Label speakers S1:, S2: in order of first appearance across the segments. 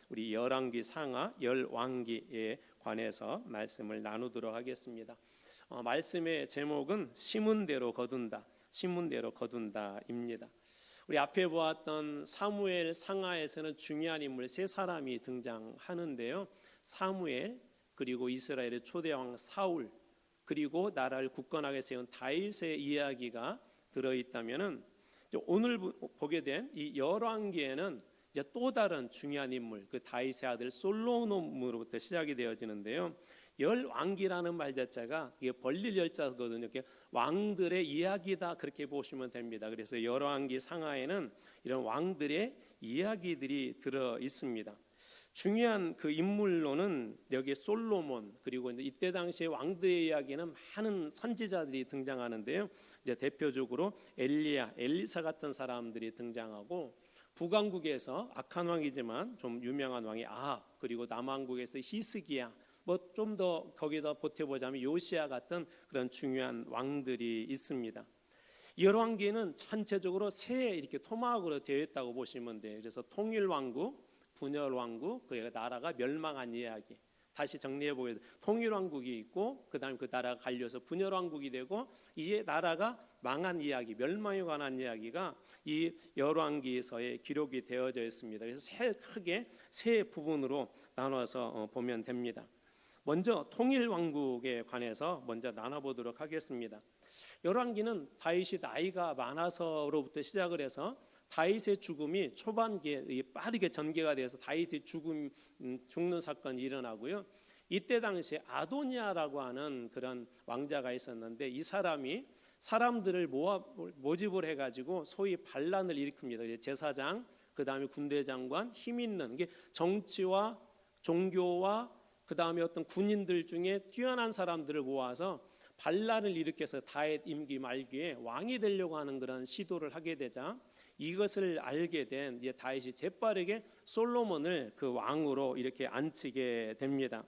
S1: 우리 열왕기 상하 열왕기에 관해서 말씀을 나누도록 하겠습니다. 말씀의 제목은 심은대로 거둔다, 심은대로 거둔다입니다. 우리 앞에 보았던 사무엘 상하에서는 중요한 인물 세 사람이 등장하는데요. 사무엘, 그리고 이스라엘의 초대왕 사울, 그리고 나라를 굳건하게 세운 다윗의 이야기가 들어있다면은 오늘 보게 된 이 열왕기에는 이제 또 다른 중요한 인물, 그 다윗의 아들 솔로몬으로부터 시작이 되어지는데요. 열왕기라는 말 자체가 이게 벌릴 열자거든요. 이렇게 왕들의 이야기다 그렇게 보시면 됩니다. 그래서 열왕기 상하에는 이런 왕들의 이야기들이 들어 있습니다. 중요한 그 인물로는 여기 솔로몬, 그리고 이때 당시에 왕들의 이야기는 많은 선지자들이 등장하는데요. 이제 대표적으로 엘리야, 엘리사 같은 사람들이 등장하고, 북왕국에서 악한 왕이지만 좀 유명한 왕이 아합, 그리고 남왕국에서 히스기야, 뭐 좀 더 거기다 보태보자면 요시야 같은 그런 중요한 왕들이 있습니다. 열왕기는 전체적으로 세 이렇게 토막으로 되어 있다고 보시면 돼요. 그래서 통일왕국, 분열왕국, 그리고 나라가 멸망한 이야기. 다시 정리해 보게 통일왕국이 있고, 그다음에 그 나라가 갈려서 분열왕국이 되고, 이게 나라가 망한 이야기, 멸망에 관한 이야기가 이 열왕기서에 기록이 되어져 있습니다. 그래서 크게 세 부분으로 나눠서 보면 됩니다. 먼저 통일왕국에 관해서 먼저 나눠보도록 하겠습니다. 열왕기는 다윗이 나이가 많아서로부터 시작을 해서 다윗의 죽음이 초반기에 빠르게 전개가 돼서 다윗의 죽는 사건이 일어나고요. 이때 당시에 아도니아라고 하는 그런 왕자가 있었는데, 이 사람이 사람들을 모집을 해가지고 소위 반란을 일으킵니다. 제사장, 그 다음에 군대 장관, 힘 있는 게 정치와 종교와 그 다음에 어떤 군인들 중에 뛰어난 사람들을 모아서 반란을 일으켜서 다윗 임기 말기에 왕이 되려고 하는 그런 시도를 하게 되자, 이것을 알게 된 이제 다윗이 재빠르게 솔로몬을 그 왕으로 이렇게 앉히게 됩니다.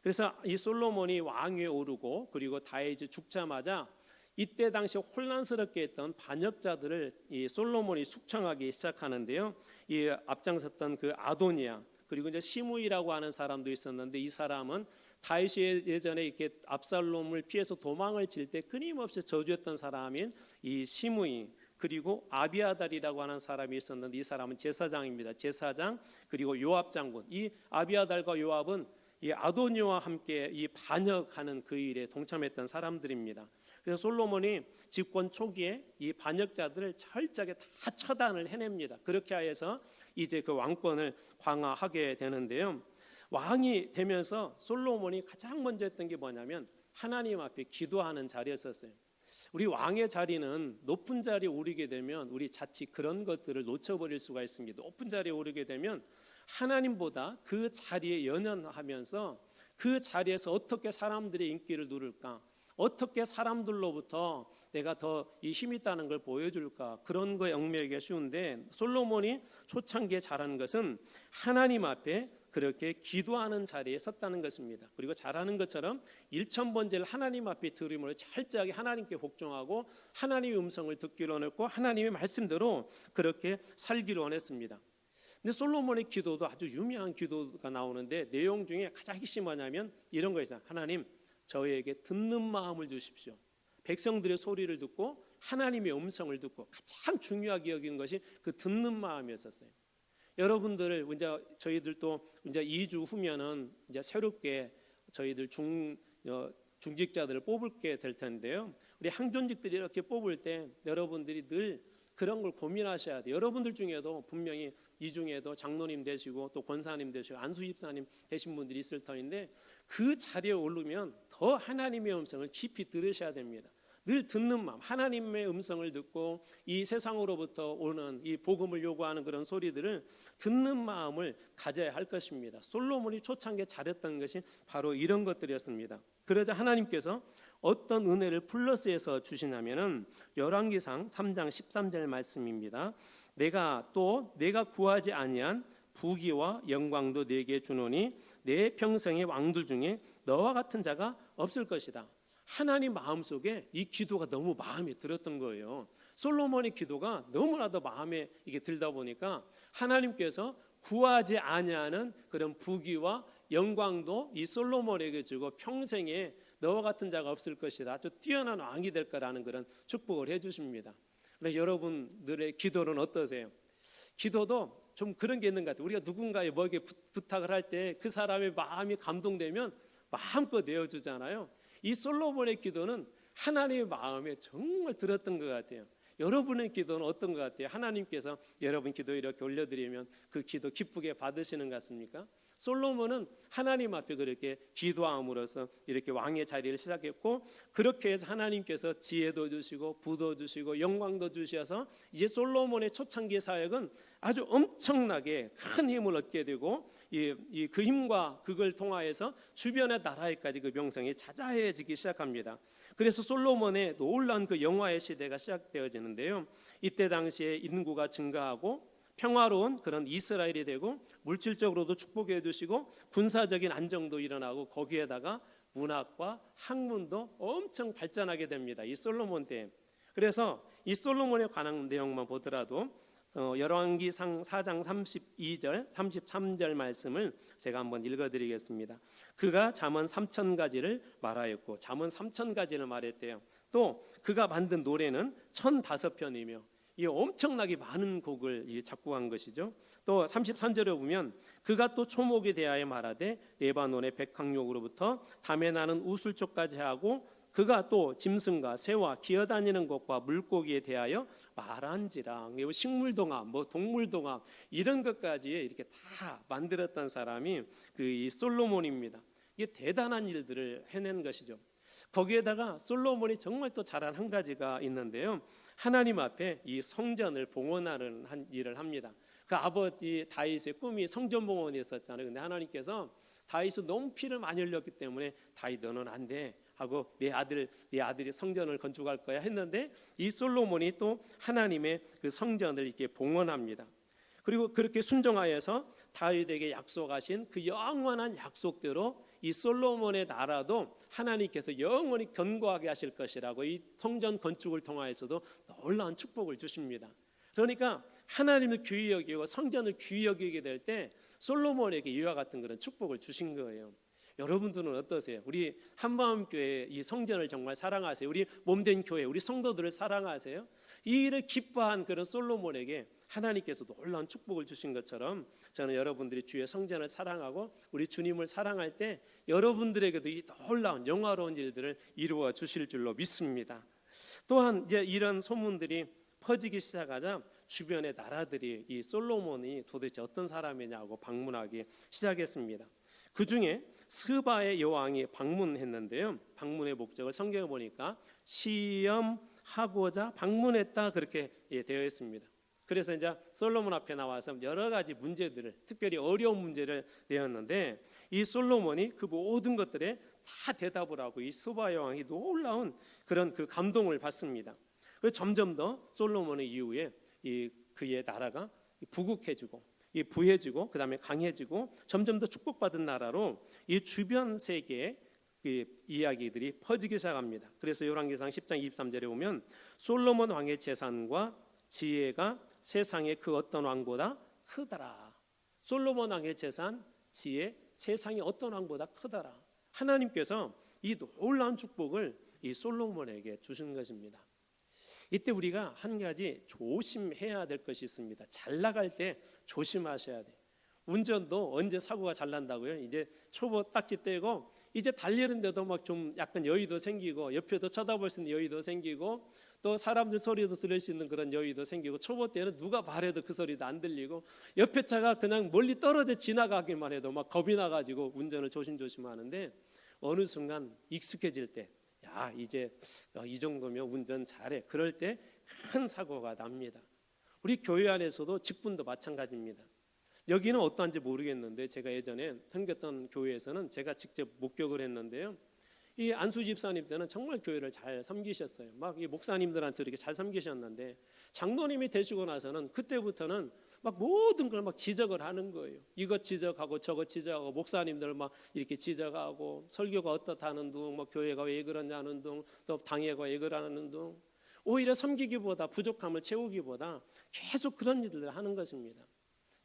S1: 그래서 이 솔로몬이 왕위에 오르고, 그리고 다윗이 죽자마자 이때 당시 혼란스럽게 했던 반역자들을 이 솔로몬이 숙청하기 시작하는데요. 이 앞장섰던 그 아도니아, 그리고 이제 시므이라고 하는 사람도 있었는데, 이 사람은 다윗이 예전에 이렇게 압살롬을 피해서 도망을 칠 때 끊임없이 저주했던 사람인 이 시므이, 그리고 아비아달이라고 하는 사람이 있었는데, 이 사람은 제사장입니다. 제사장, 그리고 요압 장군. 이 아비아달과 요압은 이 아도니아와 함께 이 반역하는 그 일에 동참했던 사람들입니다. 그래서 솔로몬이 집권 초기에 이 반역자들을 철저하게 다 처단을 해냅니다. 그렇게 해서 이제 그 왕권을 강화하게 되는데요. 왕이 되면서 솔로몬이 가장 먼저 했던 게 뭐냐면 하나님 앞에 기도하는 자리였었어요. 우리 왕의 자리는 높은 자리에 오르게 되면 우리 자칫 그런 것들을 놓쳐버릴 수가 있습니다. 높은 자리에 오르게 되면 하나님보다 그 자리에 연연하면서 그 자리에서 어떻게 사람들의 인기를 누릴까, 어떻게 사람들로부터 내가 더 이 힘이 있다는 걸 보여줄까, 그런 거에 얽매이기가 쉬운데, 솔로몬이 초창기에 잘한 것은 하나님 앞에 그렇게 기도하는 자리에 섰다는 것입니다. 그리고 잘하는 것처럼 일천번제를 하나님 앞에 드림으로 철저하게 하나님께 복종하고 하나님의 음성을 듣기로 원했고, 하나님의 말씀대로 그렇게 살기를 원했습니다. 근데 솔로몬의 기도도 아주 유명한 기도가 나오는데, 내용 중에 가장 핵심이 뭐냐면 이런 거예요. 하나님, 저에게 듣는 마음을 주십시오. 백성들의 소리를 듣고 하나님의 음성을 듣고, 가장 중요하게 여기는 것이 그 듣는 마음이었어요. 여러분들 이제 저희들도 이제 2주 후면은 이제 새롭게 저희들 중직자들을 뽑을게 될 텐데요. 우리 항존직들이 이렇게 뽑을 때 여러분들이 늘 그런 걸 고민하셔야 돼요. 여러분들 중에도 분명히 이 중에도 장로님 되시고 또 권사님 되시고 안수집사님 되신 분들이 있을 터인데, 그 자리에 오르면 더 하나님의 음성을 깊이 들으셔야 됩니다. 늘 듣는 마음, 하나님의 음성을 듣고 이 세상으로부터 오는 이 복음을 요구하는 그런 소리들을 듣는 마음을 가져야 할 것입니다. 솔로몬이 초창기에 잘했던 것이 바로 이런 것들이었습니다. 그러자 하나님께서 어떤 은혜를 플러스해서 주시냐면은 열왕기상 3장 13절 말씀입니다. 내가 구하지 아니한 부귀와 영광도 네게 주노니 내 평생의 왕들 중에 너와 같은 자가 없을 것이다. 하나님 마음속에 이 기도가 너무 마음에 들었던 거예요. 솔로몬의 기도가 너무나도 마음에 이게 들다 보니까 하나님께서 구하지 아니하는 그런 부귀와 영광도 이 솔로몬에게 주고 평생에 너와 같은 자가 없을 것이다. 아주 뛰어난 왕이 될 거라는 그런 축복을 해주십니다. 그런데 여러분들의 기도는 어떠세요? 기도도 좀 그런 게 있는 것 같아요. 우리가 누군가의 뭐에게 부탁을 할 때 그 사람의 마음이 감동되면 마음껏 내어주잖아요. 이 솔로몬의 기도는 하나님의 마음에 정말 들었던 것 같아요. 여러분의 기도는 어떤 것 같아요? 하나님께서 여러분 기도 이렇게 올려드리면 그 기도 기쁘게 받으시는 것 같습니까? 솔로몬은 하나님 앞에 그렇게 기도함으로써 이렇게 왕의 자리를 시작했고, 그렇게 해서 하나님께서 지혜도 주시고 부도 주시고 영광도 주셔서 이제 솔로몬의 초창기 사역은 아주 엄청나게 큰 힘을 얻게 되고, 그 힘과 그걸 통하여서 주변의 나라에까지 그 명성이 자자해지기 시작합니다. 그래서 솔로몬의 놀라운 그 영화의 시대가 시작되어지는데요. 이때 당시에 인구가 증가하고 평화로운 그런 이스라엘이 되고, 물질적으로도 축복해 주시고 군사적인 안정도 일어나고, 거기에다가 문학과 학문도 엄청 발전하게 됩니다. 이 솔로몬 때. 그래서 이 솔로몬에 관한 내용만 보더라도 열왕기상 4장 32절 33절 말씀을 제가 한번 읽어드리겠습니다. 그가 잠언 3,000가지를 말하였고, 잠언 3,000가지를 말했대요. 또 그가 만든 노래는 1,005편이며 이 엄청나게 많은 곡을 작곡한 것이죠. 또 33절에 보면 그가 또 초목에 대하여 말하되 레바논의 백항목으로부터 담에 나는 우술초까지 하고, 그가 또 짐승과 새와 기어다니는 것과 물고기에 대하여 말한지라. 식물동화, 동물동화 이런 것까지 이렇게 다 만들었던 사람이 이 솔로몬입니다. 이게 대단한 일들을 해낸 것이죠. 거기에다가 솔로몬이 정말 또 잘한 한 가지가 있는데요. 하나님 앞에 이 성전을 봉헌하는 일을 합니다. 그 아버지 다윗의 꿈이 성전 봉헌이었잖아요. 근데 하나님께서 다윗은 너무 피를 많이 흘렸기 때문에 다윗 너는 안 돼 하고 네 아들이 성전을 건축할 거야 했는데, 이 솔로몬이 또 하나님의 그 성전을 이렇게 봉헌합니다. 그리고 그렇게 순종하여서 다윗에게 약속하신 그 영원한 약속대로 이 솔로몬의 나라도 하나님께서 영원히 견고하게 하실 것이라고 이 성전 건축을 통하여서도 놀라운 축복을 주십니다. 그러니까 하나님을 귀히 여기고 성전을 귀히 여기게 될 때 솔로몬에게 이와 같은 그런 축복을 주신 거예요. 여러분들은 어떠세요? 우리 한마음교회 이 성전을 정말 사랑하세요? 우리 몸된 교회, 우리 성도들을 사랑하세요? 이 일을 기뻐한 그런 솔로몬에게 하나님께서 놀라운 축복을 주신 것처럼, 저는 여러분들이 주의 성전을 사랑하고 우리 주님을 사랑할 때 여러분들에게도 이 놀라운 영화로운 일들을 이루어 주실 줄로 믿습니다. 또한 이제 이런 소문들이 퍼지기 시작하자 주변의 나라들이 이 솔로몬이 도대체 어떤 사람이냐고 방문하기 시작했습니다. 그 중에 스바의 여왕이 방문했는데요. 방문의 목적을 성경에 보니까 시험하고자 방문했다 그렇게 되어 있습니다. 그래서 이제 솔로몬 앞에 나와서 여러 가지 문제들을, 특별히 어려운 문제를 내었는데, 이 솔로몬이 그 모든 것들에 다 대답을 하고 이 스바 여왕이 놀라운 그런 그 감동을 받습니다. 점점 더 솔로몬의 이후에 그의 나라가 부국해지고 부해지고 그다음에 강해지고 점점 더 축복받은 나라로 이 주변 세계의 이야기들이 퍼지기 시작합니다. 그래서 열왕기상 10장 23절에 보면 솔로몬 왕의 재산과 지혜가 세상의 그 어떤 왕보다 크더라. 솔로몬 왕의 재산, 지혜, 세상의 어떤 왕보다 크더라. 하나님께서 이 놀라운 축복을 이 솔로몬에게 주신 것입니다. 이때 우리가 한 가지 조심해야 될 것이 있습니다. 잘 나갈 때 조심하셔야 돼요. 운전도 언제 사고가 잘 난다고요? 이제 초보 딱지 떼고 이제 달리는데도 막 좀 약간 여유도 생기고, 옆에도 쳐다볼 수 있는 여유도 생기고, 또 사람들 소리도 들을 수 있는 그런 여유도 생기고, 초보 때는 누가 말해도 그 소리도 안 들리고, 옆에 차가 그냥 멀리 떨어져 지나가기만 해도 막 겁이 나가지고 운전을 조심조심 하는데, 어느 순간 익숙해질 때, 야 이제 이 정도면 운전 잘해, 그럴 때 큰 사고가 납니다. 우리 교회 안에서도 직분도 마찬가지입니다. 여기는 어떠한지 모르겠는데 제가 예전에 섬겼던 교회에서는 제가 직접 목격을 했는데요. 이 안수 집사님 때는 정말 교회를 잘 섬기셨어요. 막 이 목사님들한테 이렇게 잘 섬기셨는데, 장로님이 되시고 나서는 그때부터는 막 모든 걸 막 지적을 하는 거예요. 이것 지적하고 저것 지적하고, 목사님들 막 이렇게 지적하고, 설교가 어떻다는 둥, 뭐 교회가 왜 그러냐는 둥, 또 당회가 왜 그러는 둥, 오히려 섬기기보다 부족함을 채우기보다 계속 그런 일들을 하는 것입니다.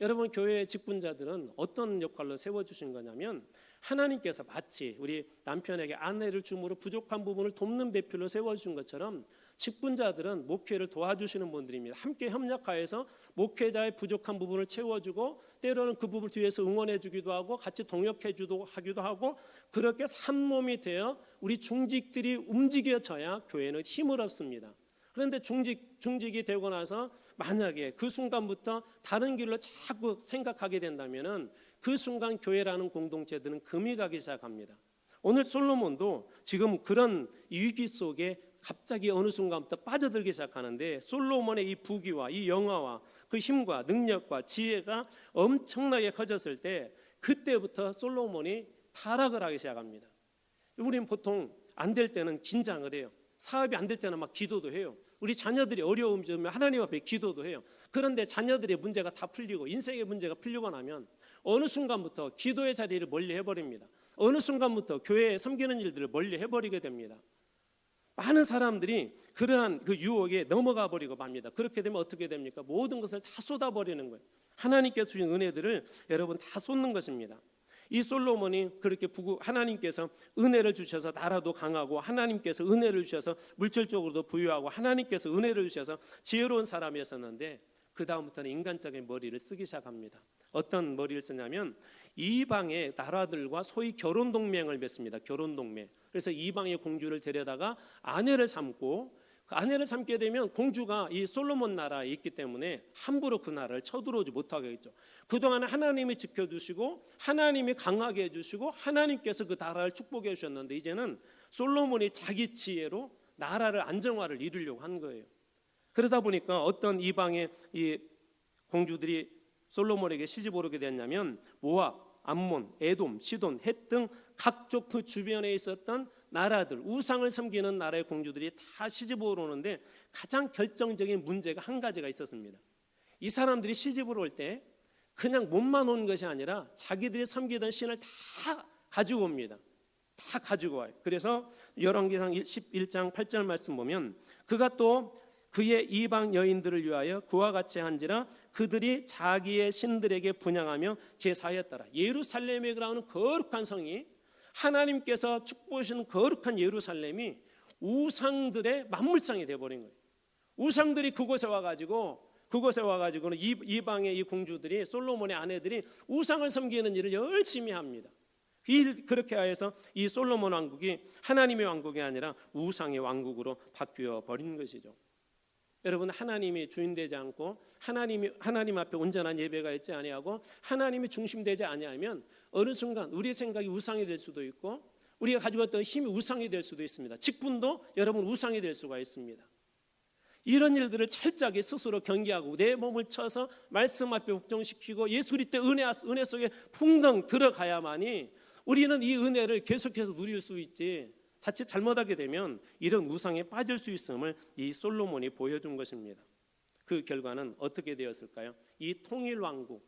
S1: 여러분, 교회의 직분자들은 어떤 역할로 세워주신 거냐면 하나님께서 마치 우리 남편에게 아내를 줌으로 부족한 부분을 돕는 배필로 세워주신 것처럼 직분자들은 목회를 도와주시는 분들입니다. 함께 협력하여서 목회자의 부족한 부분을 채워주고 때로는 그 부분을 뒤에서 응원해주기도 하고 같이 동역해주기도 하고 그렇게 산몸이 되어 우리 중직들이 움직여져야 교회는 힘을 얻습니다. 그런데 중직이 되고 나서 만약에 그 순간부터 다른 길로 자꾸 생각하게 된다면은 그 순간 교회라는 공동체들은 금이 가기 시작합니다. 오늘 솔로몬도 지금 그런 위기 속에 갑자기 어느 순간부터 빠져들기 시작하는데 솔로몬의 이 부귀와 이 영화와 그 힘과 능력과 지혜가 엄청나게 커졌을 때 그때부터 솔로몬이 타락을 하기 시작합니다. 우리는 보통 안 될 때는 긴장을 해요. 사업이 안 될 때는 막 기도도 해요. 우리 자녀들이 어려움이 있으면 하나님 앞에 기도도 해요. 그런데 자녀들의 문제가 다 풀리고 인생의 문제가 풀리고 나면 어느 순간부터 기도의 자리를 멀리 해버립니다. 어느 순간부터 교회에 섬기는 일들을 멀리 해버리게 됩니다. 많은 사람들이 그러한 그 유혹에 넘어가 버리고 맙니다. 그렇게 되면 어떻게 됩니까? 모든 것을 다 쏟아버리는 거예요. 하나님께서 주신 은혜들을 여러분 다 쏟는 것입니다. 이 솔로몬이 그렇게 하나님께서 은혜를 주셔서 나라도 강하고 하나님께서 은혜를 주셔서 물질적으로도 부유하고 하나님께서 은혜를 주셔서 지혜로운 사람이었었는데 그 다음부터는 인간적인 머리를 쓰기 시작합니다. 어떤 머리를 쓰냐면 이방의 나라들과 소위 결혼 동맹을 맺습니다. 결혼 동맹. 그래서 이방의 공주를 데려다가 아내를 삼고 그 아내를 삼게 되면 공주가 이 솔로몬 나라에 있기 때문에 함부로 그 나라를 쳐들어오지 못하게 했죠. 그동안 하나님이 지켜주시고 하나님이 강하게 해주시고 하나님께서 그 나라를 축복해 주셨는데 이제는 솔로몬이 자기 지혜로 나라를 안정화를 이루려고 한 거예요. 그러다 보니까 어떤 이방의 이 공주들이 솔로몬에게 시집 오르게 됐냐면 모압, 암몬, 에돔, 시돈, 헷 등 각종 그 주변에 있었던 나라들, 우상을 섬기는 나라의 공주들이 다 시집 오르는데 가장 결정적인 문제가 한 가지가 있었습니다. 이 사람들이 시집을 올 때 그냥 몸만 온 것이 아니라 자기들이 섬기던 신을 다 가지고 옵니다. 다 가지고 와요. 그래서 열왕기상 11장 8절 말씀 보면 그가 또 그의 이방 여인들을 위하여 그와 같이 한지라 그들이 자기의 신들에게 분향하며 제사하였더라. 예루살렘에 그라는 거룩한 성이 하나님께서 축복하시는 거룩한 예루살렘이 우상들의 만물상이 되어버린 거예요. 우상들이 그곳에 와가지고는 이방의 이 공주들이 솔로몬의 아내들이 우상을 섬기는 일을 열심히 합니다. 그렇게 하여서 이 솔로몬 왕국이 하나님의 왕국이 아니라 우상의 왕국으로 바뀌어 버린 것이죠. 여러분, 하나님이 주인되지 않고 하나님 앞에 온전한 예배가 있지 아니하고 하나님이 중심되지 아니하면 어느 순간 우리의 생각이 우상이 될 수도 있고 우리가 가지고 있던 힘이 우상이 될 수도 있습니다. 직분도 여러분 우상이 될 수가 있습니다. 이런 일들을 철저하게 스스로 경계하고 내 몸을 쳐서 말씀 앞에 복종시키고 예수 그리스도의 은혜 속에 풍덩 들어가야만이 우리는 이 은혜를 계속해서 누릴 수 있지, 자칫 잘못하게 되면 이런 우상에 빠질 수 있음을 이 솔로몬이 보여준 것입니다. 그 결과는 어떻게 되었을까요? 이 통일 왕국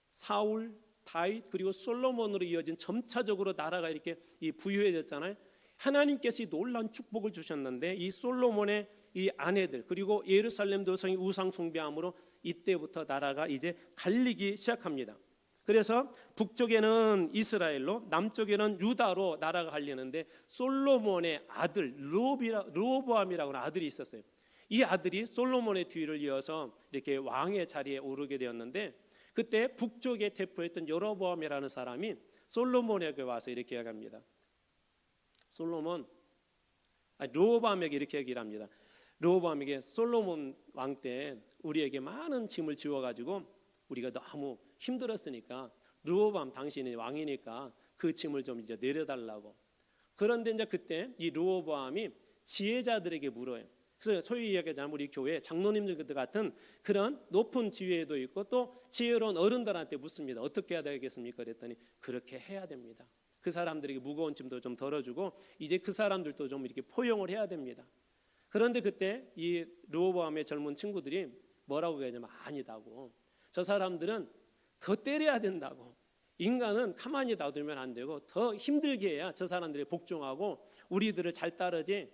S1: 사울, 다윗 그리고 솔로몬으로 이어진 점차적으로 나라가 이렇게 부유해졌잖아요. 하나님께서 이 놀라운 축복을 주셨는데 이 솔로몬의 이 아내들 그리고 예루살렘 도성이 우상 숭배함으로 이때부터 나라가 이제 갈리기 시작합니다. 그래서 북쪽에는 이스라엘로 남쪽에는 유다로 나라가 갈리는데 솔로몬의 아들 르호보암이라고 하는 아들이 있었어요. 이 아들이 솔로몬의 뒤를 이어서 이렇게 왕의 자리에 오르게 되었는데 그때 북쪽에 대표했던 여로보암이라는 사람이 솔로몬에게 와서 이렇게 이야기합니다. 르호보암에게 이렇게 얘기를 합니다. 르호보암에게 솔로몬 왕 때 우리에게 많은 짐을 지워가지고 우리가 너무 힘들었으니까 르호보암 당신이 왕이니까 그 짐을 좀 이제 내려달라고. 그런데 이제 그때 이 르호보암이 지혜자들에게 물어요. 그래서 소위 이야기하자면 우리 교회 장로님들 같은 그런 높은 지위에도 있고 또 지혜로운 어른들한테 묻습니다. 어떻게 해야 되겠습니까? 그랬더니 그렇게 해야 됩니다. 그 사람들에게 무거운 짐도 좀 덜어주고 이제 그 사람들도 좀 이렇게 포용을 해야 됩니다. 그런데 그때 이 르호보암의 젊은 친구들이 뭐라고 얘기하냐면 아니다고. 저 사람들은 더 때려야 된다고. 인간은 가만히 놔두면 안 되고 더 힘들게 해야 저 사람들이 복종하고 우리들을 잘 따르지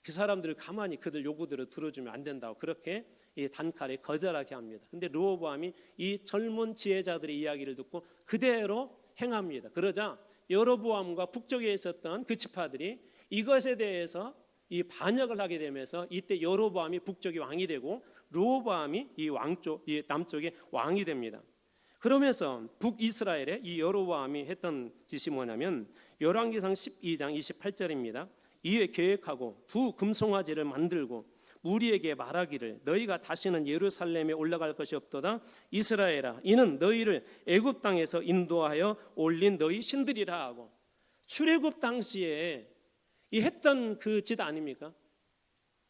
S1: 그 사람들을 가만히 그들 요구대로 들어주면 안 된다고. 그렇게 이 단칼에 거절하게 합니다. 근데 르호보암이 이 젊은 지혜자들의 이야기를 듣고 그대로 행합니다. 그러자 여로보암과 북쪽에 있었던 그 지파들이 이것에 대해서 이 반역을 하게 되면서 이때 여로보암이 북쪽의 왕이 되고 르호보암이 이 남쪽의 왕이 됩니다. 그러면서 북이스라엘에 이 여로보암이 했던 짓이 뭐냐면 열왕기상 12장 28절입니다. 이에 계획하고 두 금송아지를 만들고 무리에게 말하기를 너희가 다시는 예루살렘에 올라갈 것이 없도다. 이스라엘아, 이는 너희를 애굽 땅에서 인도하여 올린 너희 신들이라 하고, 출애굽 당시에 이 했던 그 짓 아닙니까?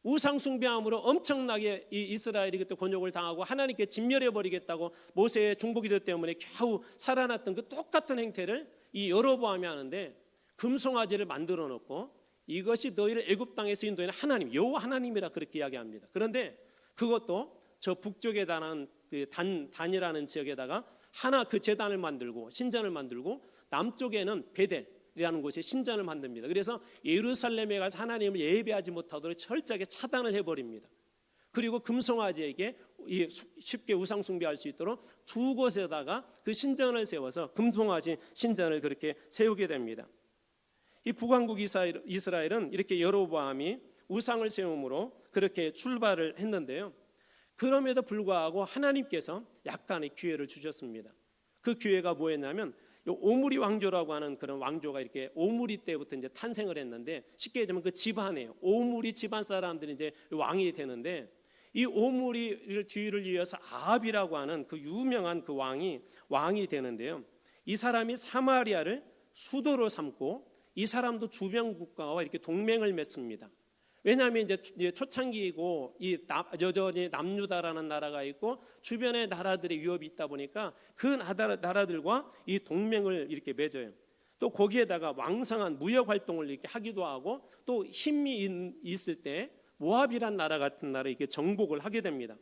S1: 우상 숭배함으로 엄청나게 이 이스라엘이 그때 곤욕을 당하고 하나님께 진멸해 버리겠다고 모세의 중보기도 때문에 겨우 살아났던 그 똑같은 행태를 이 여로보암이 하는데, 금송아지를 만들어 놓고 이것이 너희를 애굽 땅에서 인도하는 하나님, 여호와 하나님이라 그렇게 이야기합니다. 그런데 그것도 저 북쪽에 단한 그 단이라는 지역에다가 하나 그 제단을 만들고 신전을 만들고, 남쪽에는 베델이라는 곳에 신전을 만듭니다. 그래서 예루살렘에 가서 하나님을 예배하지 못하도록 철저하게 차단을 해버립니다. 그리고 금송아지에게 쉽게 우상 숭배할 수 있도록 두 곳에다가 그 신전을 세워서 금송아지 신전을 그렇게 세우게 됩니다. 이 북왕국 이스라엘은 이렇게 여로보암이 우상을 세움으로 그렇게 출발을 했는데요. 그럼에도 불구하고 하나님께서 약간의 기회를 주셨습니다. 그 기회가 뭐였냐면 오므리 왕조라고 하는 그런 왕조가 이렇게 오므리 때부터 이제 탄생을 했는데, 쉽게 얘기하면 그 집안이에요. 오므리 집안 사람들이 이제 왕이 되는데, 이 오므리를 뒤를 이어서 아합이라고 하는 그 유명한 그 왕이 되는데요. 이 사람이 사마리아를 수도로 삼고 이 사람도 주변 국가와 이렇게 동맹을 맺습니다. 왜냐하면 이제 초창기이고 이 여전히 남유다라는 나라가 있고 주변의 나라들의 위협이 있다 보니까 그 나라들과 이 동맹을 이렇게 맺어요. 또 거기에다가 왕성한 무역 활동을 이렇게 하기도 하고, 또 힘이 있을 때 모압이란 나라 같은 나라에 이렇게 정복을 하게 됩니다.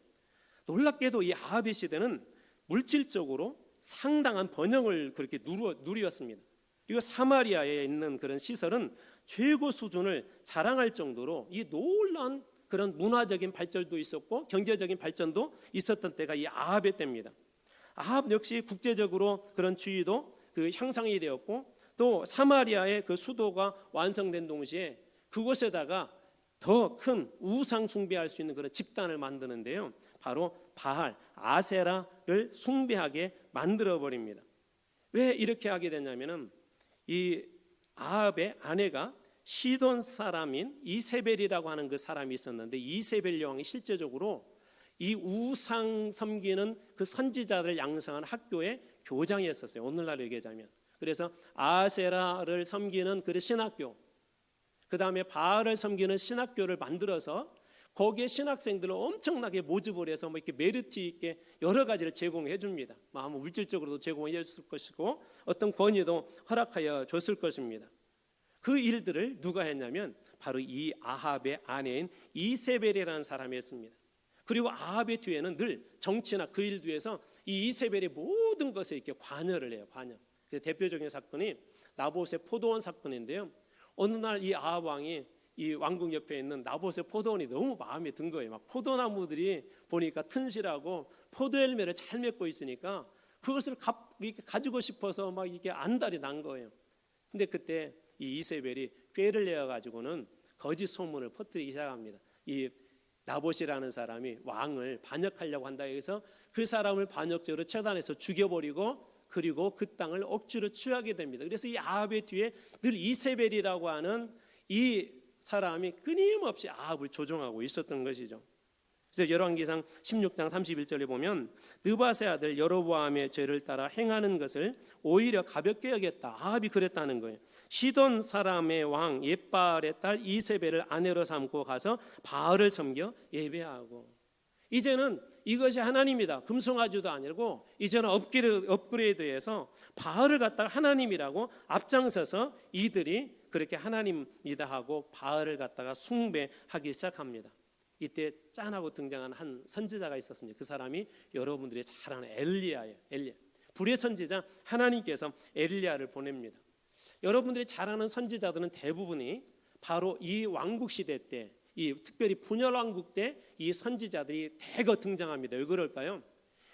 S1: 놀랍게도 이 아합의 시대는 물질적으로 상당한 번영을 그렇게 누렸습니다. 그리고 사마리아에 있는 그런 시설은 최고 수준을 자랑할 정도로 이 놀라운 그런 문화적인 발전도 있었고 경제적인 발전도 있었던 때가 이 아합의 때입니다. 아합 역시 국제적으로 그런 지위도 그 향상이 되었고, 또 사마리아의 그 수도가 완성된 동시에 그곳에다가 더 큰 우상 숭배할 수 있는 그런 집단을 만드는데요. 바로 바알, 아세라를 숭배하게 만들어 버립니다. 왜 이렇게 하게 됐냐면은 이 아합의 아내가 시돈 사람인 이세벨이라고 하는 그 사람이 있었는데, 이세벨 여왕이 실제적으로 이 우상 섬기는 그 선지자를 양성한 학교의 교장이었어요. 오늘날 얘기하자면. 그래서 아세라를 섬기는 그 신학교, 그 다음에 바알을 섬기는 신학교를 만들어서 거기에 신학생들을 엄청나게 모집을 해서 뭐 이렇게 메리트 있게 여러 가지를 제공해 줍니다. 아마 물질적으로도 제공해 줬을 것이고 어떤 권위도 허락하여 줬을 것입니다. 그 일들을 누가 했냐면 바로 이 아합의 아내인 이세벨이라는 사람이 했습니다. 그리고 아합의 뒤에는 늘 정치나 그 일 뒤에서 이 이세벨의 모든 것에 이렇게 관여를 해요. 관여. 대표적인 사건이 나봇의 포도원 사건인데요. 어느 날 이 아합 왕이 이 왕궁 옆에 있는 나봇의 포도원이 너무 마음에 든 거예요. 막 포도나무들이 보니까 튼실하고 포도 열매를 잘 맺고 있으니까 그것을 이렇게 가지고 싶어서 막 이게 안달이 난 거예요. 근데 그때 이 이세벨이 꾀를 내어 가지고는 거짓 소문을 퍼뜨리기 시작합니다. 이 나봇이라는 사람이 왕을 반역하려고 한다 해서 그 사람을 반역죄로 처단해서 죽여버리고, 그리고 그 땅을 억지로 취하게 됩니다. 그래서 이 아합의 뒤에 늘 이세벨이라고 하는 이 사람이 끊임없이 아합을 조종하고 있었던 것이죠. 그래서 열왕기상 16장 31절에 보면 느밧의 아들 여로보암의 죄를 따라 행하는 것을 오히려 가볍게 여겼다. 아합이 그랬다는 거예요. 시돈 사람의 왕 옙바알의 딸 이세벨을 아내로 삼고 가서 바알을 섬겨 예배하고, 이제는 이것이 하나님이다. 금송아지도 아니고 이제는 업그레이드해서 바알을 갖다가 하나님이라고 앞장서서 이들이 그렇게 하나님이다 하고 바알을 갖다가 숭배하기 시작합니다. 이때 짠하고 등장한 한 선지자가 있었습니다. 그 사람이 여러분들이 잘 아는 엘리야예요. 엘리야. 불의 선지자, 하나님께서 엘리야를 보냅니다. 여러분들이 잘 아는 선지자들은 대부분이 바로 이 왕국 시대 때 이 특별히 분열왕국 때 이 선지자들이 대거 등장합니다. 왜 그럴까요?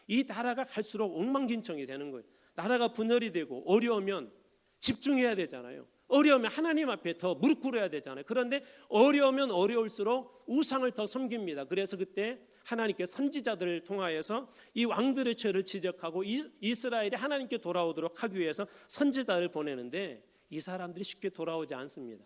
S1: 이 나라가 갈수록 엉망진창이 되는 거예요. 나라가 분열이 되고 어려우면 집중해야 되잖아요. 어려우면 하나님 앞에 더 무릎 꿇어야 되잖아요. 그런데 어려우면 어려울수록 우상을 더 섬깁니다. 그래서 그때 하나님께 선지자들을 통하여서 이 왕들의 죄를 지적하고 이스라엘이 하나님께 돌아오도록 하기 위해서 선지자를 보내는데 이 사람들이 쉽게 돌아오지 않습니다.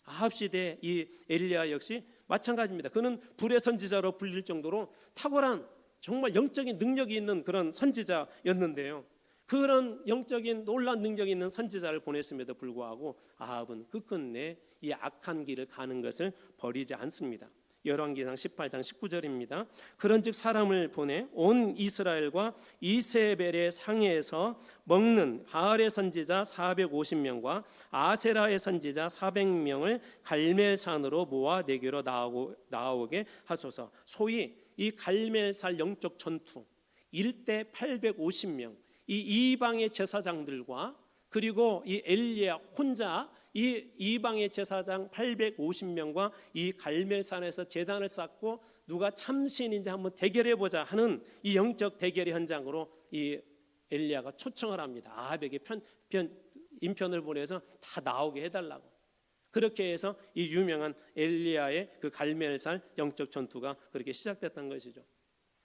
S1: 아합 시대 이 엘리야 역시 마찬가지입니다. 그는 불의 선지자로 불릴 정도로 탁월한 정말 영적인 능력이 있는 그런 선지자였는데요. 그런 영적인 놀라운 능력이 있는 선지자를 보냈음에도 불구하고 아합은 끝끝내 이 악한 길을 가는 것을 버리지 않습니다. 열왕기상 18장 19절입니다. 그런즉 사람을 보내 온 이스라엘과 이세벨의 상해에서 먹는 바알의 선지자 450명과 아세라의 선지자 400명을 갈멜산으로 모아 내게로 나오게 하소서. 소위 이 갈멜산 영적 전투 1대 850명 이 이방의 제사장들과 그리고 이 엘리야 혼자 이 이방의 제사장 850명과 이 갈멜산에서 제단을 쌓고 누가 참신인지 한번 대결해 보자 하는 이 영적 대결의 현장으로 이 엘리야가 초청을 합니다. 아합에게 인편을 보내서 다 나오게 해달라고. 그렇게 해서 이 유명한 엘리야의 그 갈멜산 영적 전투가 그렇게 시작됐던 것이죠.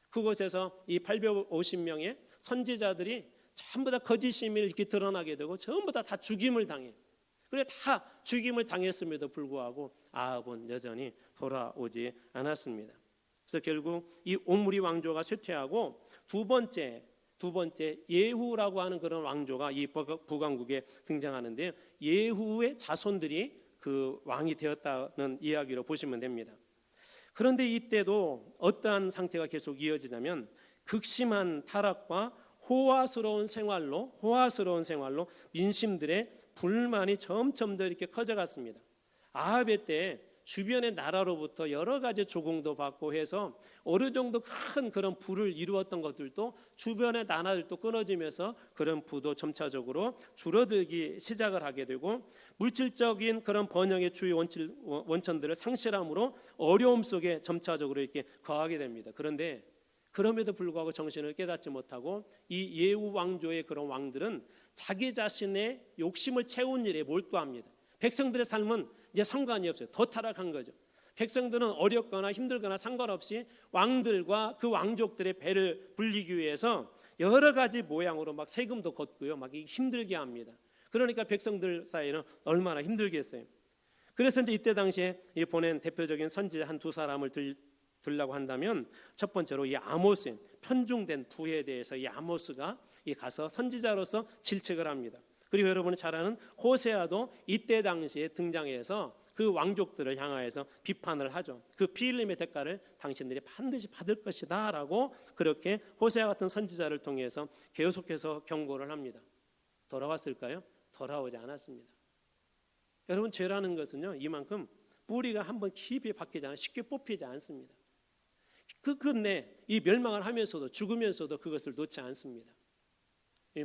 S1: 그곳에서 이 850명의 선지자들이 전부 다 거짓임을 이렇게 드러나게 되고 전부 다 죽임을 당해. 그래 다 죽임을 당했음에도 불구하고 아합은 여전히 돌아오지 않았습니다. 그래서 결국 이 옴리 왕조가 쇠퇴하고 두 번째 예후라고 하는 그런 왕조가 이 북왕국에 등장하는데요. 예후의 자손들이 그 왕이 되었다는 이야기로 보시면 됩니다. 그런데 이때도 어떠한 상태가 계속 이어지냐면 극심한 타락과 호화스러운 생활로 민심들의 불만이 점점 더 이렇게 커져갔습니다. 아합의 때 주변의 나라로부터 여러 가지 조공도 받고 해서 어느 정도 큰 그런 부를 이루었던 것들도 주변의 나라들도 끊어지면서 그런 부도 점차적으로 줄어들기 시작을 하게 되고 물질적인 그런 번영의 주요 원천들을 상실함으로 어려움 속에 점차적으로 이렇게 거하게 됩니다. 그런데 그럼에도 불구하고 정신을 깨닫지 못하고 이 예후 왕조의 그런 왕들은 자기 자신의 욕심을 채운 일에 몰두합니다. 백성들의 삶은 이제 상관이 없어요. 더 타락한 거죠. 백성들은 어렵거나 힘들거나 상관없이 왕들과 그 왕족들의 배를 불리기 위해서 여러 가지 모양으로 막 세금도 걷고요. 막 힘들게 합니다. 그러니까 백성들 사이는 얼마나 힘들겠어요. 그래서 이제 이때 당시에 보낸 대표적인 선지자 한 두 사람을 들라고 한다면 첫 번째로 이 아모스 편중된 부에 대해서 이 아모스가 가서 선지자로서 질책을 합니다. 그리고 여러분이 잘 아는 호세아도 이때 당시에 등장해서 그 왕족들을 향하여서 비판을 하죠. 그 피 흘림의 대가를 당신들이 반드시 받을 것이다 라고 그렇게 호세아 같은 선지자를 통해서 계속해서 경고를 합니다. 돌아왔을까요? 돌아오지 않았습니다. 여러분 죄라는 것은요 이만큼 뿌리가 한번 깊이 박히지 않아 쉽게 뽑히지 않습니다. 그 끝내 이 멸망을 하면서도 죽으면서도 그것을 놓지 않습니다.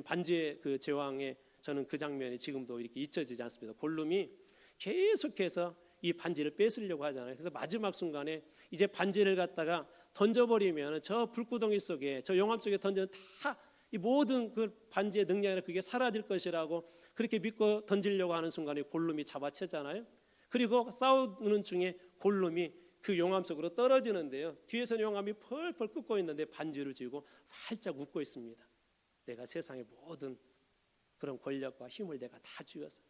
S1: 반지의 그 제왕의 저는 그 장면이 지금도 이렇게 잊혀지지 않습니다. 골룸이 계속해서 이 반지를 뺏으려고 하잖아요. 그래서 마지막 순간에 이제 반지를 갖다가 던져버리면 저 불구덩이 속에 저 용암 속에 던지면 다 이 모든 그 반지의 능력이나 그게 사라질 것이라고 그렇게 믿고 던지려고 하는 순간에 골룸이 잡아채잖아요. 그리고 싸우는 중에 골룸이 그 용암 속으로 떨어지는데요. 뒤에서 용암이 펄펄 끓고 있는데 반지를 쥐고 활짝 웃고 있습니다. 내가 세상의 모든 그런 권력과 힘을 내가 다 쥐었어.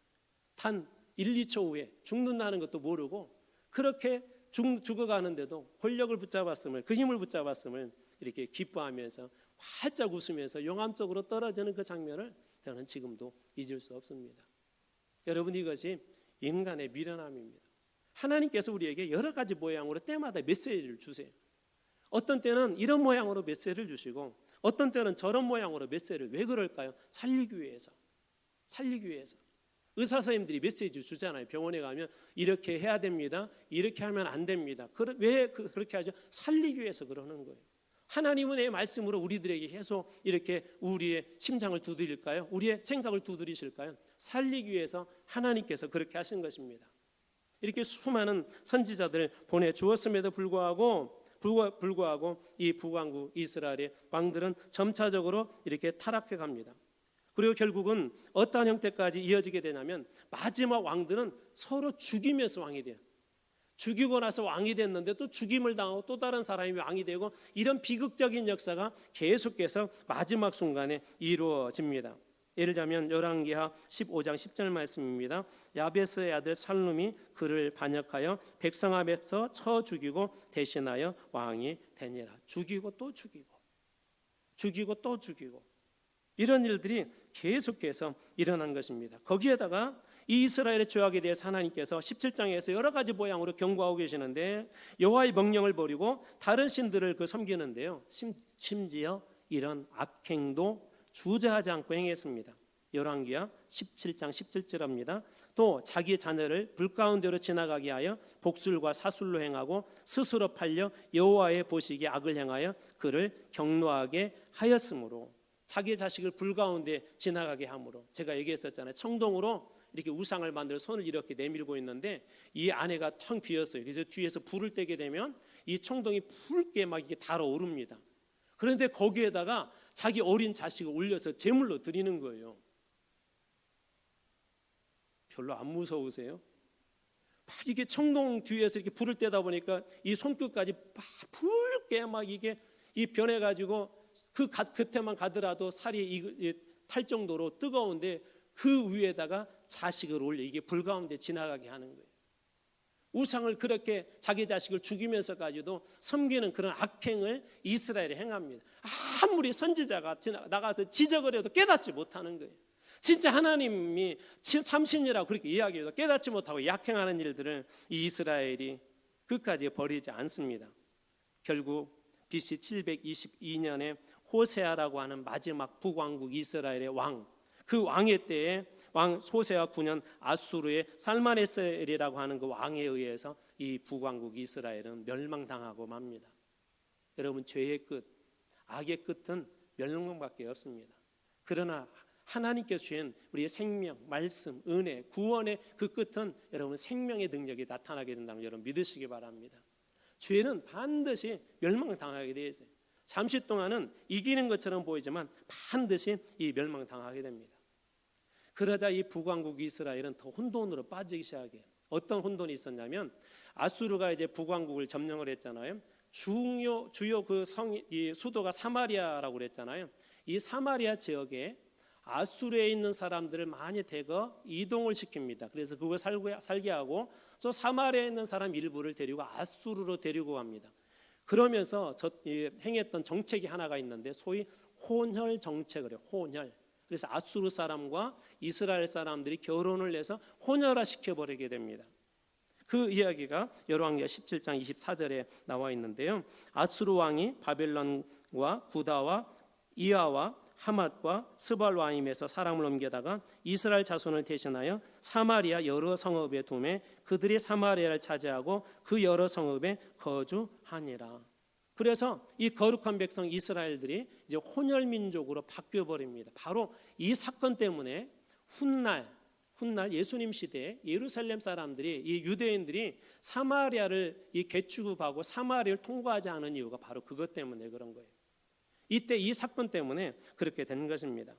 S1: 단 1, 2초 후에 죽는다는 것도 모르고 그렇게 죽어가는데도 권력을 붙잡았음을 그 힘을 붙잡았음을 이렇게 기뻐하면서 활짝 웃으면서 용암 속으로 떨어지는 그 장면을 저는 지금도 잊을 수 없습니다. 여러분 이것이 인간의 미련함입니다. 하나님께서 우리에게 여러 가지 모양으로 때마다 메시지를 주세요. 어떤 때는 이런 모양으로 메시지를 주시고 어떤 때는 저런 모양으로 메시지를 왜 그럴까요? 살리기 위해서. 의사 선생님들이 메시지 주잖아요. 병원에 가면 이렇게 해야 됩니다. 이렇게 하면 안 됩니다. 왜 그렇게 하죠? 살리기 위해서 그러는 거예요. 하나님은 내 말씀으로 우리들에게 계속 이렇게 우리의 심장을 두드릴까요? 우리의 생각을 두드리실까요? 살리기 위해서 하나님께서 그렇게 하신 것입니다. 이렇게 수많은 선지자들 보내주었음에도 불구하고 이 북왕국 이스라엘의 왕들은 점차적으로 이렇게 타락해 갑니다. 그리고 결국은 어떠한 형태까지 이어지게 되냐면 마지막 왕들은 서로 죽이면서 왕이 돼요. 죽이고 나서 왕이 됐는데 또 죽임을 당하고 또 다른 사람이 왕이 되고, 이런 비극적인 역사가 계속해서 마지막 순간에 이루어집니다. 예를 들자면 열왕기하 15장 10절 말씀입니다. 야베스의 아들 살룸이 그를 반역하여 백성 앞에서 쳐 죽이고 대신하여 왕이 되니라. 죽이고 또 죽이고, 죽이고 또 죽이고, 이런 일들이 계속해서 일어난 것입니다. 거기에다가 이 이스라엘의 죄악에 대해서 하나님께서 17장에서 여러 가지 모양으로 경고하고 계시는데, 여호와의 명령을 버리고 다른 신들을 섬기는데요, 심지어 이런 악행도 주저하지 않고 행했습니다. 열왕기하 17장 17절입니다. 또 자기 자녀를 불 가운데로 지나가게 하여 복술과 사술로 행하고 스스로 팔려 여호와의 보시기에 악을 행하여 그를 경노하게 하였으므로, 자기 자식을 불 가운데 지나가게 함으로, 제가 얘기했었잖아요. 청동으로 이렇게 우상을 만들어 손을 이렇게 내밀고 있는데 이 안에가 텅 비었어요. 그래서 뒤에서 불을 떼게 되면 이 청동이 붉게 막 이게 달아오릅니다. 그런데 거기에다가 자기 어린 자식을 올려서 제물로 드리는 거예요. 별로 안 무서우세요? 막 이게 청동 뒤에서 이렇게 불을 떼다 보니까 이 손끝까지 막 붉게 막 이게 변해가지고 그 겉에만 가더라도 살이 탈 정도로 뜨거운데 그 위에다가 자식을 올려 이게 불 가운데 지나가게 하는 거예요. 우상을 그렇게 자기 자식을 죽이면서까지도 섬기는 그런 악행을 이스라엘이 행합니다. 아무리 선지자가 나가서 지적을 해도 깨닫지 못하는 거예요. 진짜 하나님이 참신이라고 그렇게 이야기해도 깨닫지 못하고 약행하는 일들을 이 이스라엘이 끝까지 버리지 않습니다. 결국 BC 722년에 호세아라고 하는 마지막 북왕국 이스라엘의 왕, 그 왕의 때에 왕 호세아 9년 아수르의 살마네셀이라고 하는 그 왕에 의해서 이 북왕국 이스라엘은 멸망당하고 맙니다. 여러분, 죄의 끝, 악의 끝은 멸망밖에 없습니다. 그러나 하나님께서 주신 우리의 생명, 말씀, 은혜, 구원의 그 끝은 여러분 생명의 능력이 나타나게 된다는 여러분 믿으시기 바랍니다. 죄는 반드시 멸망당하게 되어 있어요. 잠시 동안은 이기는 것처럼 보이지만 반드시 이 멸망당하게 됩니다. 그러자 이 북왕국 이스라엘은 더 혼돈으로 빠지기 시작해요. 어떤 혼돈이 있었냐면 아수르가 이제 북왕국을 점령을 했잖아요. 주요 그 이 수도가 사마리아라고 그랬잖아요. 이 사마리아 지역에 아수르에 있는 사람들을 많이 대거 이동을 시킵니다. 그래서 그걸 살게 하고 또 사마리아에 있는 사람 일부를 데리고 아수르로 데리고 갑니다. 그러면서 행했던 정책이 하나가 있는데 소위 혼혈 정책을 해요. 혼혈. 그래서 아수르 사람과 이스라엘 사람들이 결혼을 해서 혼혈화 시켜버리게 됩니다. 그 이야기가 열왕기하 17장 24절에 나와 있는데요. 아수르 왕이 바벨론과 구다와 이하와 하맛과 스발와임에서 사람을 옮겨다가 이스라엘 자손을 대신하여 사마리아 여러 성읍에 두매 그들이 사마리아를 차지하고 그 여러 성읍에 거주하니라. 그래서 이 거룩한 백성 이스라엘들이 이제 혼혈 민족으로 바뀌어 버립니다. 바로 이 사건 때문에 훗날 예수님 시대에 예루살렘 사람들이, 이 유대인들이 사마리아를 개취급하고 사마리아를 통과하지 않은 이유가 바로 그것 때문에 그런 거예요. 이때 이 사건 때문에 그렇게 된 것입니다.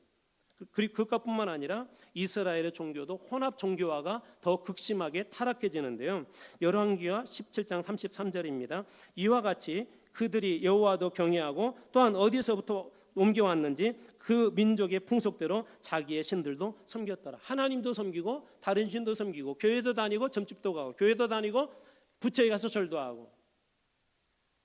S1: 그리고 그것뿐만 아니라 이스라엘의 종교도 혼합 종교화가 더 극심하게 타락해지는데요. 열왕기하 17장 33절입니다. 이와 같이 그들이 여호와도 경외하고 또한 어디서부터 옮겨왔는지 그 민족의 풍속대로 자기의 신들도 섬겼더라. 하나님도 섬기고 다른 신도 섬기고 교회도 다니고 점집도 가고 교회도 다니고 부처에 가서 절도 하고.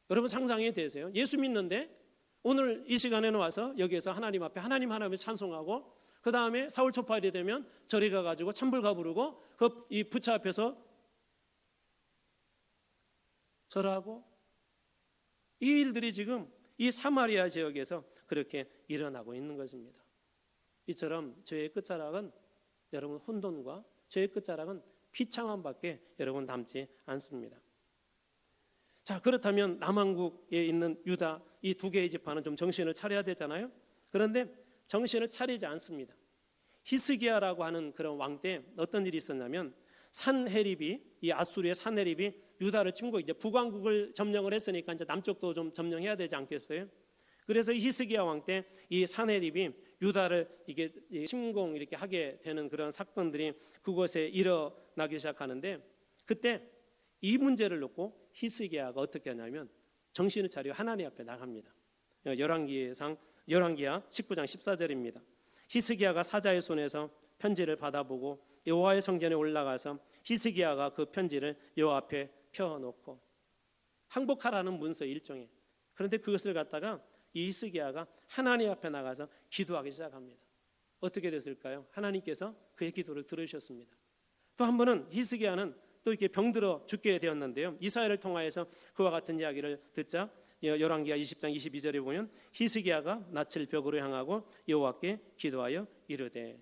S1: 여러분 상상이 되세요? 예수 믿는데 오늘 이 시간에는 와서 여기에서 하나님 앞에 하나님 찬송하고 그 다음에 사울 초파일이 되면 절에 가가지고 찬불가 부르고 이 부처 앞에서 절하고, 이 일들이 지금 이 사마리아 지역에서 그렇게 일어나고 있는 것입니다. 이처럼 죄의 끝자락은 여러분 혼돈과 죄의 끝자락은 비참함밖에 여러분 남지 않습니다. 자, 그렇다면 남왕국에 있는 유다 이 두 개의 지파는 좀 정신을 차려야 되잖아요. 그런데 정신을 차리지 않습니다. 히스기야라고 하는 그런 왕 때 어떤 일이 있었냐면 산헤립이, 이 아수르의 산헤립이 유다를 침공, 이제 북왕국을 점령을 했으니까 이제 남쪽도 좀 점령해야 되지 않겠어요? 그래서 히스기야 왕 때 이 산헤립이 유다를 이게 침공 이렇게 하게 되는 그런 사건들이 그곳에 일어나기 시작하는데, 그때 이 문제를 놓고 히스기야가 어떻게 하냐면 정신을 차리고 하나님 앞에 나갑니다. 열왕기하 19장 14절입니다. 히스기야가 사자의 손에서 편지를 받아보고 여호와의 성전에 올라가서 히스기야가 그 편지를 여호와 앞에 펴놓고, 항복하라는 문서 일종의, 그런데 그것을 갖다가 이 히스기야가 하나님 앞에 나가서 기도하기 시작합니다. 어떻게 됐을까요? 하나님께서 그의 기도를 들으셨습니다. 또 한 번은 히스기야는 또 이렇게 병들어 죽게 되었는데요, 이사야를 통하여서 그와 같은 이야기를 듣자 열왕기하 20장 22절에 보면 히스기야가 낯을 벽으로 향하고 여호와께 기도하여 이르되,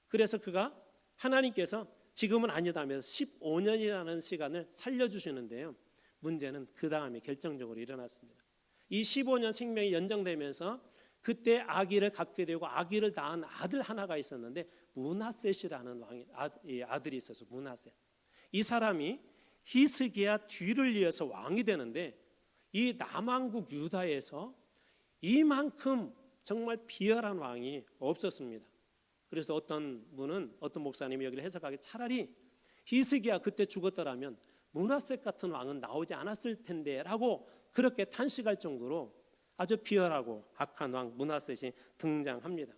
S1: 그래서 그가 하나님께서 지금은 아니다면서 15년이라는 시간을 살려주시는데요, 문제는 그 다음에 결정적으로 일어났습니다. 이 15년 생명이 연장되면서 그때 아기를 갖게 되고 아기를 낳은 아들 하나가 있었는데 므낫셋이라는 아들이 있어서 므낫셋, 이 사람이 히스기야 뒤를 이어서 왕이 되는데 이 남왕국 유다에서 이만큼 정말 비열한 왕이 없었습니다. 그래서 어떤 목사님이 여기를 해석하기, 차라리 히스기야 그때 죽었더라면 므낫셋 같은 왕은 나오지 않았을 텐데 라고 그렇게 탄식할 정도로 아주 비열하고 악한 왕 므낫셋이 등장합니다.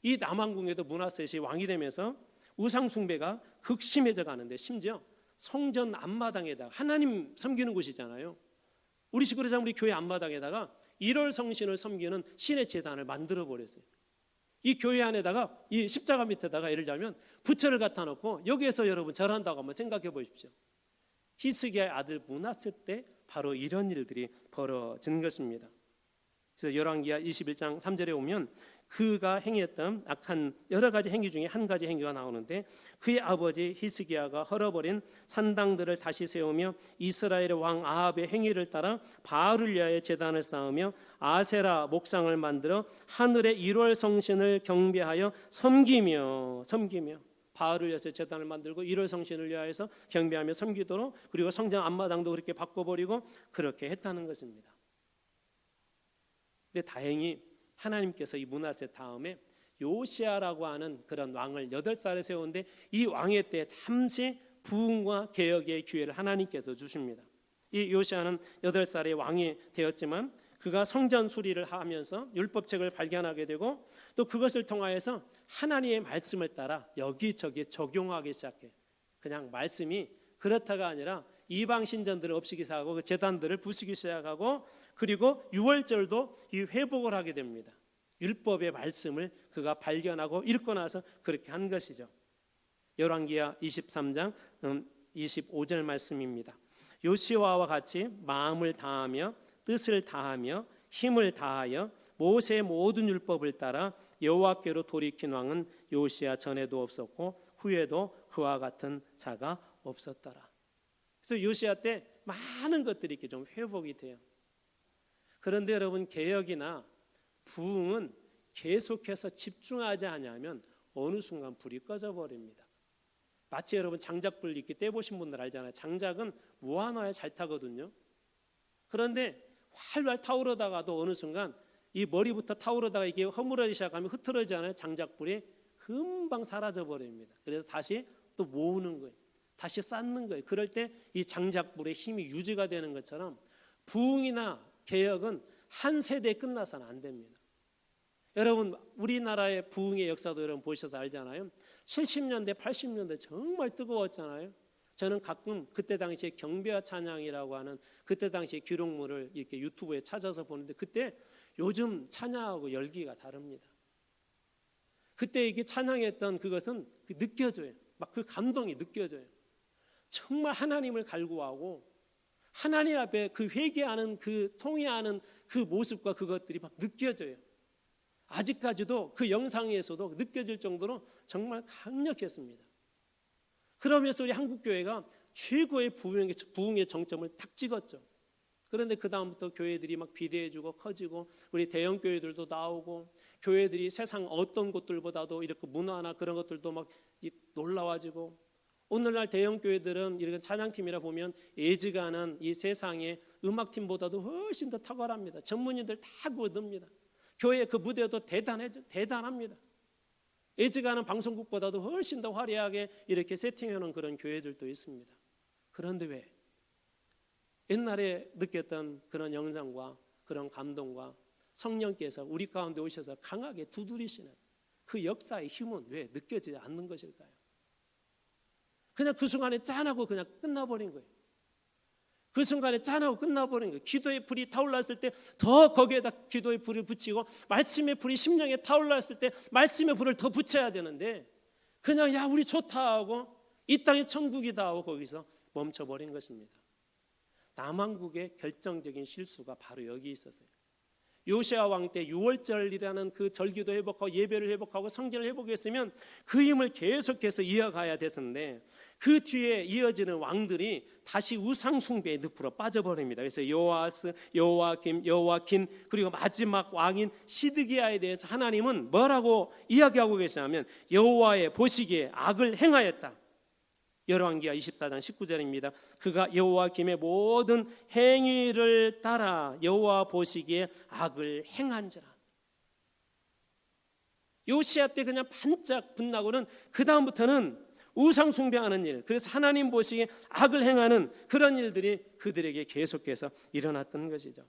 S1: 이 남왕국에도 므낫셋이 왕이 되면서 우상 숭배가 극심해져 가는데, 심지어 성전 앞마당에다가, 하나님 섬기는 곳이잖아요, 우리 그러자면 우리 교회 앞마당에다가 1월 성신을 섬기는 신의 제단을 만들어 버렸어요. 이 교회 안에다가 이 십자가 밑에다가 예를 들면 부처를 갖다 놓고 여기에서 여러분 절한다고 한번 생각해 보십시오. 히스기야의 아들 므낫셋 때 바로 이런 일들이 벌어진 것입니다. 그래서 열왕기하 21장 3절에 오면 그가 행했던 악한 여러 가지 행위 중에 한 가지 행위가 나오는데, 그의 아버지 히스기야가 헐어버린 산당들을 다시 세우며 이스라엘의 왕 아합의 행위를 따라 바알을 위하여 제단을 쌓으며 아세라 목상을 만들어 하늘의 1월 성신을 경배하여 섬기며 바알을 위해서 제단을 만들고 1월 성신을 위하여서 경배하며 섬기도록, 그리고 성전 앞마당도 그렇게 바꿔버리고 그렇게 했다는 것입니다. 근데 다행히 하나님께서 이 므낫셋 다음에 요시야라고 하는 그런 왕을 8살에 세우는데, 이 왕의 때 잠시 부흥과 개혁의 기회를 하나님께서 주십니다. 이 요시야는 8살에 왕이 되었지만 그가 성전 수리를 하면서 율법책을 발견하게 되고, 또 그것을 통하여서 하나님의 말씀을 따라 여기저기 적용하기 시작해. 그냥 말씀이 그렇다가 아니라 이방 신전들을 없애기 시작하고 그 제단들을 부수기 시작하고, 그리고 유월절도 이 회복을 하게 됩니다. 율법의 말씀을 그가 발견하고 읽고 나서 그렇게 한 것이죠. 열왕기하 23장 25절 말씀입니다. 요시와와 같이 마음을 다하며 뜻을 다하며 힘을 다하여 모세의 모든 율법을 따라 여호와께로 돌이킨 왕은 요시야 전에도 없었고 후에도 그와 같은 자가 없었더라. 그래서 요시야 때 많은 것들이 이렇게 좀 회복이 돼요. 그런데 여러분, 개혁이나 부흥은 계속해서 집중하지 않으면 어느 순간 불이 꺼져 버립니다. 마치 여러분 장작불 이렇게 떼보신 분들 알잖아요. 장작은 무한하에 잘 타거든요. 그런데 활활 타오르다가도 어느 순간 이 머리부터 타오르다가 이게 허물어지기 시작하면 흐트러지잖아요. 장작불이 금방 사라져 버립니다. 그래서 다시 또 모으는 거예요. 다시 쌓는 거예요. 그럴 때 이 장작불의 힘이 유지가 되는 것처럼 부흥이나 개혁은 한 세대에 끝나서는 안 됩니다. 여러분, 우리나라의 부흥의 역사도 여러분 보셔서 알잖아요. 70년대 80년대 정말 뜨거웠잖아요. 저는 가끔 그때 당시에 경배와 찬양이라고 하는 그때 당시에 기록물을 이렇게 유튜브에 찾아서 보는데, 그때 요즘 찬양하고 열기가 다릅니다. 그때 이게 찬양했던 그것은 느껴져요. 막 그 감동이 느껴져요. 정말 하나님을 갈구하고 하나님 앞에 그 회개하는 그 통회하는 그 모습과 그것들이 막 느껴져요. 아직까지도 그 영상에서도 느껴질 정도로 정말 강력했습니다. 그러면서 우리 한국교회가 최고의 부흥의 정점을 딱 찍었죠. 그런데 그 다음부터 교회들이 막 비대해지고 커지고, 우리 대형 교회들도 나오고, 교회들이 세상 어떤 곳들보다도 이렇게 문화나 그런 것들도 막 놀라워지고, 오늘날 대형 교회들은 이런 찬양팀이라 보면 예지가는 이 세상의 음악팀보다도 훨씬 더 탁월합니다. 전문인들 다 거듭니다. 교회 그 무대도 대단합니다. 예지가는 방송국보다도 훨씬 더 화려하게 이렇게 세팅해놓은 그런 교회들도 있습니다. 그런데 왜 옛날에 느꼈던 그런 영상과 그런 감동과 성령께서 우리 가운데 오셔서 강하게 두드리시는 그 역사의 힘은 왜 느껴지지 않는 것일까요? 그냥 그 순간에 짠하고 그냥 끝나버린 거예요. 그 순간에 짠하고 끝나버린 거예요. 기도의 불이 타올랐을 때 더 거기에다 기도의 불을 붙이고, 말씀의 불이 심령에 타올랐을 때 말씀의 불을 더 붙여야 되는데, 그냥 야 우리 좋다 하고 이 땅이 천국이다 하고 거기서 멈춰버린 것입니다. 남왕국의 결정적인 실수가 바로 여기 있었어요. 요시야 왕 때 유월절이라는 그 절기도 회복하고 예배를 회복하고 성전을 회복했으면 그 힘을 계속해서 이어가야 됐었는데, 그 뒤에 이어지는 왕들이 다시 우상 숭배의 늪으로 빠져버립니다. 그래서 요아스, 여호와kim 그리고 마지막 왕인 시드기야에 대해서 하나님은 뭐라고 이야기하고 계시냐면 여호와의 보시기에 악을 행하였다. 열왕기하 24장 19절입니다. 그가 여호와김의 모든 행위를 따라 여호와 보시기에 악을 행한지라. 요시야 때 그냥 반짝 빛나고는 그 다음부터는 우상 숭배하는 일, 그래서 하나님 보시기에 악을 행하는 그런 일들이 그들에게 계속해서 일어났던 것이죠.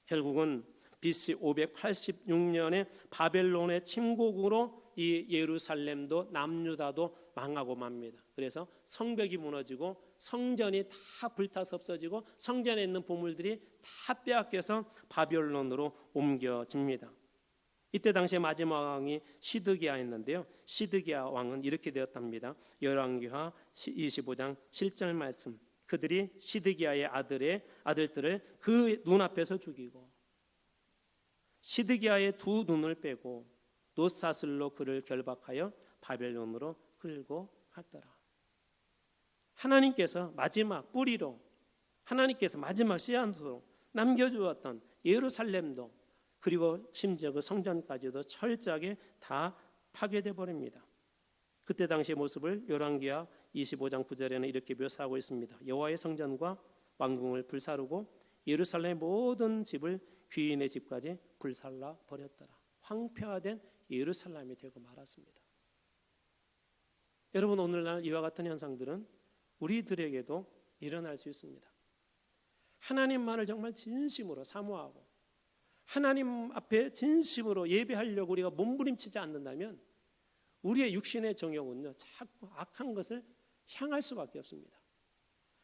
S1: 결국은 BC 586년에 바벨론의 침공으로 이 예루살렘도 남유다도 망하고 맙니다. 그래서 성벽이 무너지고 성전이 다 불타서 없어지고 성전에 있는 보물들이 다 빼앗겨서 바벨론으로 옮겨집니다. 이때 당시에 마지막 왕이 시드기야였는데요. 시드기야 왕은 이렇게 되었답니다. 열왕기하 25장 7절 말씀. 그들이 시드기야의 아들들을 그 눈앞에서 죽이고 시드기야의 두 눈을 빼고 놋사슬로 그를 결박하여 바벨론으로 끌고 갔더라. 하나님께서 마지막 뿌리로, 하나님께서 마지막 씨앗으로 남겨주었던 예루살렘도, 그리고 심지어 그 성전까지도 철저하게 다 파괴돼 버립니다. 그때 당시의 모습을 열왕기하 25장 9절에는 이렇게 묘사하고 있습니다. 여호와의 성전과 왕궁을 불사르고 예루살렘의 모든 집을 귀인의 집까지 불살라 버렸더라. 황폐화된 예루살렘이 되고 말았습니다. 여러분, 오늘날 이와 같은 현상들은 우리들에게도 일어날 수 있습니다. 하나님만을 정말 진심으로 사모하고 하나님 앞에 진심으로 예배하려고 우리가 몸부림치지 않는다면 우리의 육신의 정욕은요 자꾸 악한 것을 향할 수밖에 없습니다.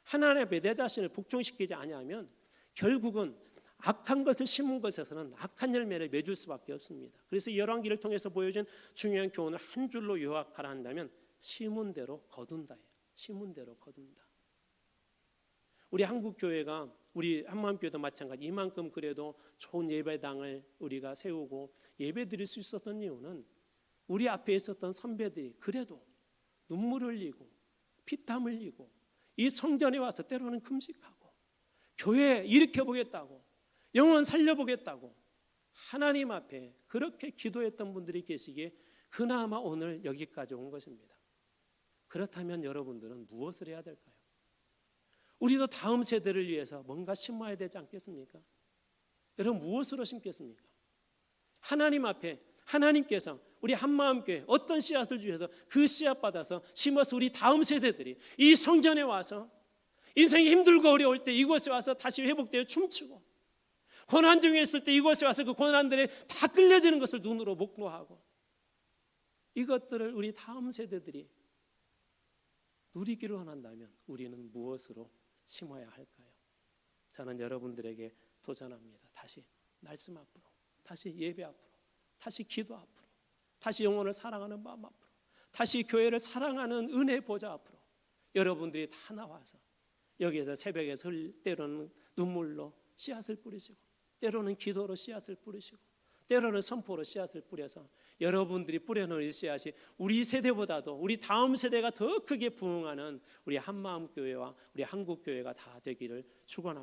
S1: 하나님 앞에 내 자신을 복종시키지 아니하면 결국은 악한 것을 심은 것에서는 악한 열매를 맺을 수밖에 없습니다. 그래서 열왕기를 통해서 보여준 중요한 교훈을 한 줄로 요약하라 한다면 심은 대로 거둔다예요. 심은 대로 거둔다. 우리 한국교회가, 우리 한마음교회도 마찬가지, 이만큼 그래도 좋은 예배당을 우리가 세우고 예배 드릴 수 있었던 이유는 우리 앞에 있었던 선배들이 그래도 눈물 흘리고 피땀 흘리고 이 성전에 와서 때로는 금식하고 교회 일으켜보겠다고, 영혼 살려보겠다고 하나님 앞에 그렇게 기도했던 분들이 계시기에 그나마 오늘 여기까지 온 것입니다. 그렇다면 여러분들은 무엇을 해야 될까요? 우리도 다음 세대를 위해서 뭔가 심어야 되지 않겠습니까? 여러분, 무엇으로 심겠습니까? 하나님 앞에 하나님께서 우리 한마음교회 어떤 씨앗을 주셔서 그 씨앗 받아서 심어서 우리 다음 세대들이 이 성전에 와서 인생이 힘들고 어려울 때 이곳에 와서 다시 회복되어 춤추고, 고난 중에 있을 때 이곳에 와서 그 고난들에 다 끌려지는 것을 눈으로 목도하고, 이것들을 우리 다음 세대들이 누리기를 원한다면 우리는 무엇으로 심어야 할까요? 저는 여러분들에게 도전합니다. 다시 말씀 앞으로, 다시 예배 앞으로, 다시 기도 앞으로, 다시 영혼을 사랑하는 마음 앞으로, 다시 교회를 사랑하는 은혜 보좌 앞으로 여러분들이 다 나와서 여기에서 새벽에서 때로는 눈물로 씨앗을 뿌리시고, 때로는 기도로 씨앗을 뿌리시고, 때로는 선포로 씨앗을 뿌려서 여러분들이 뿌려놓은 씨앗이 우리 세대보다도 우리 다음 세대가 더 크게 부흥하는 우리 한마음교회와 우리 한국교회가 다 되기를 축원합니다.